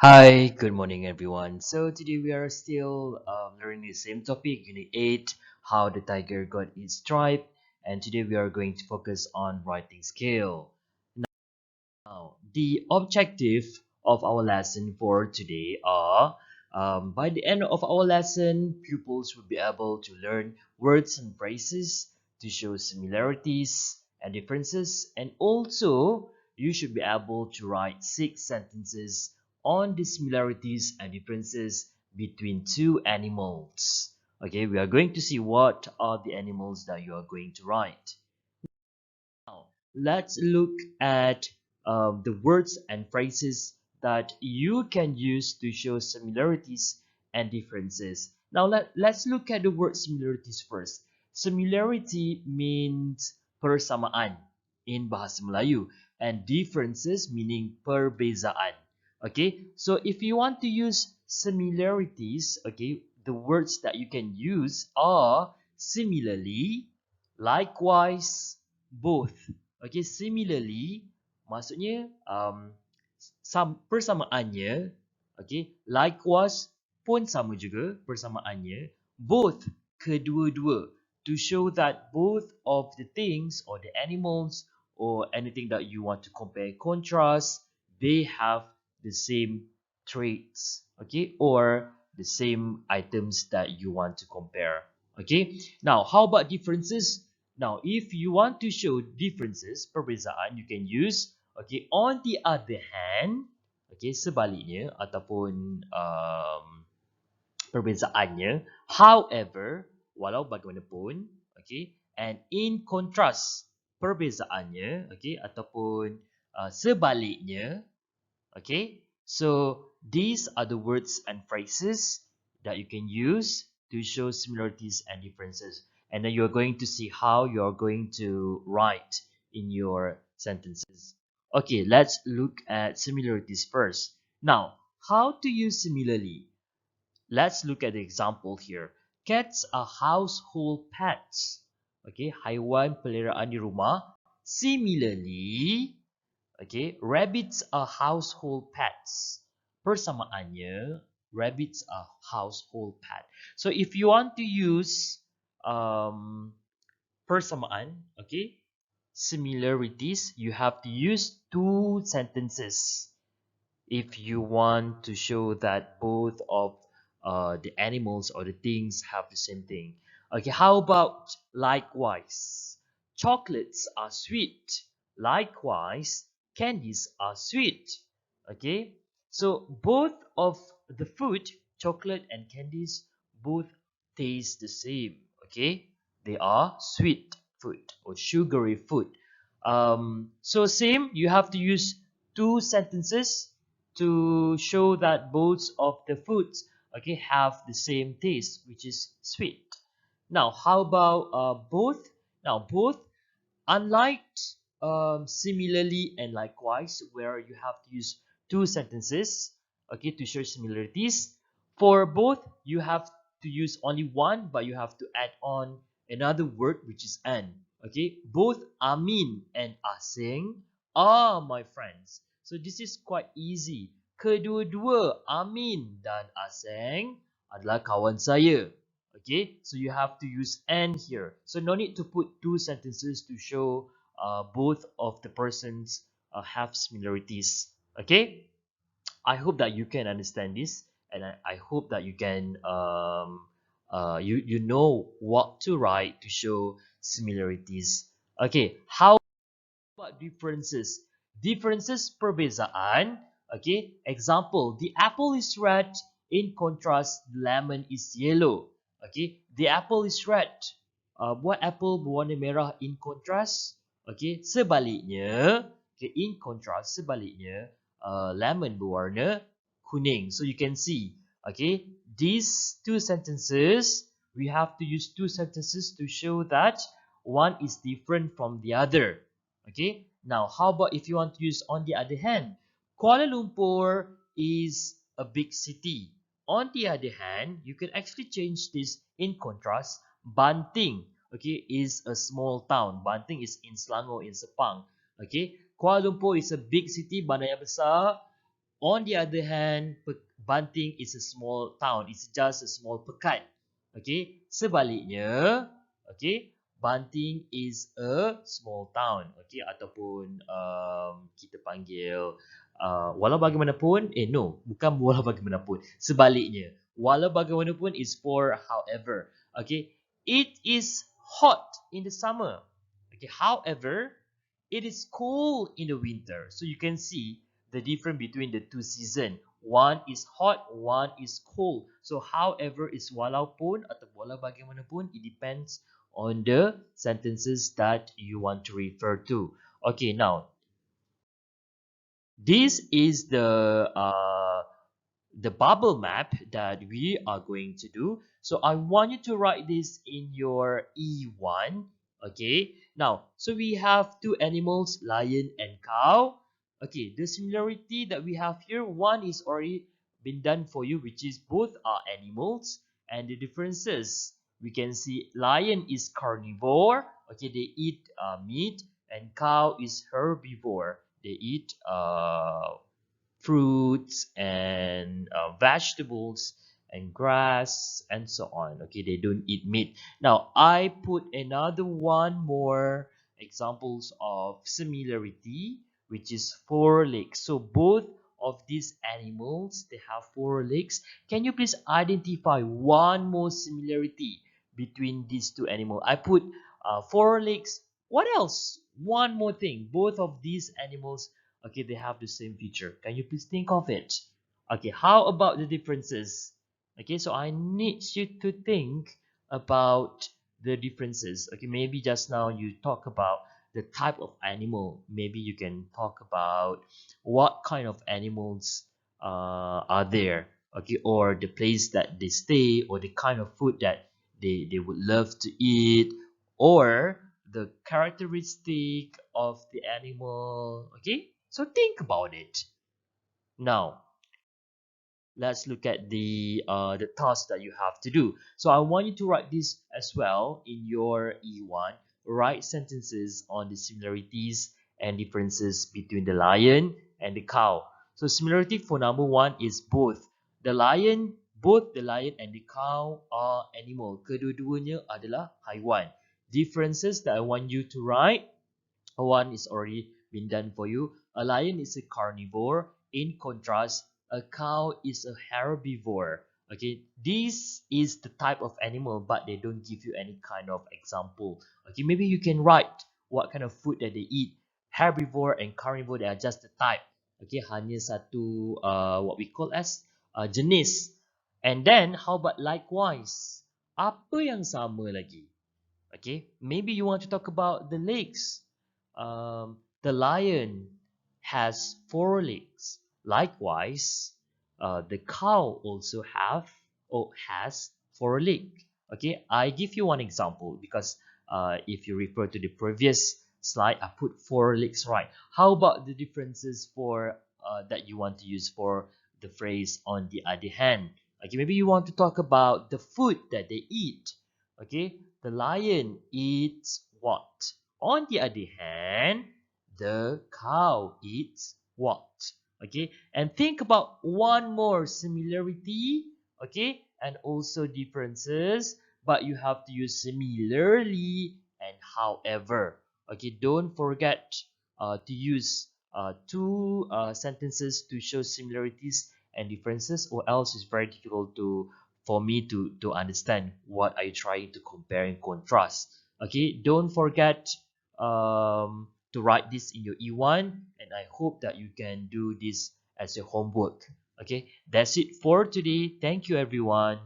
Hi, good morning everyone. So today we are still learning the same topic, Unit 8, how the tiger got its stripe, and today we are going to focus on writing skill. Now, the objective of our lesson for today are by the end of our lesson, pupils will be able to learn words and phrases to show similarities and differences, and also you should be able to write 6 sentences on the similarities and differences between two animals. Okay, we are going to see what are the animals that you are going to write. Now, let's look at the words and phrases that you can use to show similarities and differences. Now, let's look at the word similarities first. Similarity means persamaan in Bahasa Melayu, and differences meaning perbezaan. Okay, so if you want to use similarities, okay, the words that you can use are similarly, likewise, both. Okay, similarly, maksudnya persamaannya, okay, likewise pun sama juga persamaannya, both kedua-dua, to show that both of the things or the animals or anything that you want to compare contrast, they have the same traits, okay, or the same items that you want to compare. Okay, now how about differences? Now, if you want to show differences, perbezaan, you can use, okay, on the other hand, okay, sebaliknya ataupun perbezaannya, however, walau bagaimanapun, okay, and in contrast, perbezaannya, okay, ataupun sebaliknya, okay, so these are the words and phrases that you can use to show similarities and differences, and then you're going to see how you're going to write in your sentences. Okay, let's look at similarities first. Now, how to use similarly? Let's look at the example here. Cats are household pets. Okay, haiwan peliharaan di rumah. Similarly, okay, rabbits are household pets. Persamaannya, rabbits are household pet. So if you want to use persamaan, okay, similarities, you have to use 2 sentences if you want to show that both of the animals or the things have the same thing. Okay, how about likewise? Chocolates are sweet. Likewise, candies are sweet. Okay, so both of the food, chocolate and candies, both taste the same. Okay, they are sweet food or sugary food. So same, you have to use 2 sentences to show that both of the foods, okay, have the same taste, which is sweet. Now, how about both? Now, both, unlike similarly and likewise, where you have to use 2 sentences, okay, to show similarities. For both, you have to use only one, but you have to add on another word, which is an. Okay, both Amin and Asing are my friends. So this is quite easy. Kedua-dua Amin dan Asing adalah kawan saya. Okay, so you have to use and here. So no need to put 2 sentences to show both of the persons have similarities. Okay, I hope that you can understand this, and I hope that you can you know what to write to show similarities. Okay, how about differences? Differences perbezaan. Okay, example, the apple is red, in contrast, the lemon is yellow. Okay, the apple is red. Buat apple berwarna merah in contrast. Okay, sebaliknya, okay, in contrast, sebaliknya, lemon berwarna kuning. So you can see, okay, these 2 sentences, we have to use 2 sentences to show that one is different from the other. Okay, now how about if you want to use on the other hand? Kuala Lumpur is a big city. On the other hand, you can actually change this in contrast. Banting, okay, is a small town. Banting is in Selangor, in Sepang. Okay, Kuala Lumpur is a big city, bandar yang besar. On the other hand, Banting is a small town. It's just a small pekan. Okay. Sebaliknya, okay, Banting is a small town. Okay. Ataupun kita panggil walau bagaimanapun. No. Bukan walau bagaimanapun. Sebaliknya. Walau bagaimanapun is for however. Okay. It is hot in the summer. Okay. However, it is cool in the winter. So you can see the difference between the two season. One is hot, one is cold. So however is walaupun atau walau bagaimanapun, it depends on the sentences that you want to refer to. Okay, now this is the bubble map that we are going to do. So I want you to write this in your E1. Okay, now, so we have two animals, lion and cow. Okay, the similarity that we have here, one is already been done for you, which is both are animals, and the differences. We can see lion is carnivore. Okay, they eat meat, and cow is herbivore. They eat fruits and vegetables and grass and so on. Okay, they don't eat meat. Now I put another one more examples of similarity, which is four legs. So both of these animals, they have four legs. Can you please identify one more similarity between these two animals? I put four legs. What else? One more thing. Both of these animals, okay, they have the same feature. Can you please think of it? Okay, how about the differences? Okay, so I need you to think about the differences. Okay, maybe just now you talk about the type of animal. Maybe you can talk about what kind of animals are there. Okay, or the place that they stay, or the kind of food that they would love to eat, or the characteristic of the animal. Okay, so think about it. Now let's look at the task that you have to do. So I want you to write this as well in your E1. Write sentences on the similarities and differences between the lion and the cow. So similarity for number one is both. Both the lion and the cow are animal. Kedua-duanya adalah haiwan. Differences that I want you to write, one is already been done for you. A lion is a carnivore. In contrast, a cow is a herbivore. Okay, this is the type of animal, but they don't give you any kind of example. Okay, maybe you can write what kind of food that they eat. Herbivore and carnivore, they are just the type. Okay, hanya satu what we call as jenis. And then how about likewise? Apa yang sama lagi? Okay, maybe you want to talk about the legs. The lion has four legs. Likewise, the cow also have or has four legs. Okay, I give you one example because if you refer to the previous slide, I put four legs, right? How about the differences for that you want to use for the phrase on the other hand? Okay, maybe you want to talk about the food that they eat. Okay, the lion eats what? On the other hand, the cow eats what? Okay, and think about one more similarity, okay, and also differences, but you have to use similarly and however. Okay, don't forget to use two sentences to show similarities and differences, or else it's very difficult for me to understand what are you trying to compare and contrast. Okay, don't forget to write this in your E1, and I hope that you can do this as your homework. Okay, that's it for today. Thank you, everyone.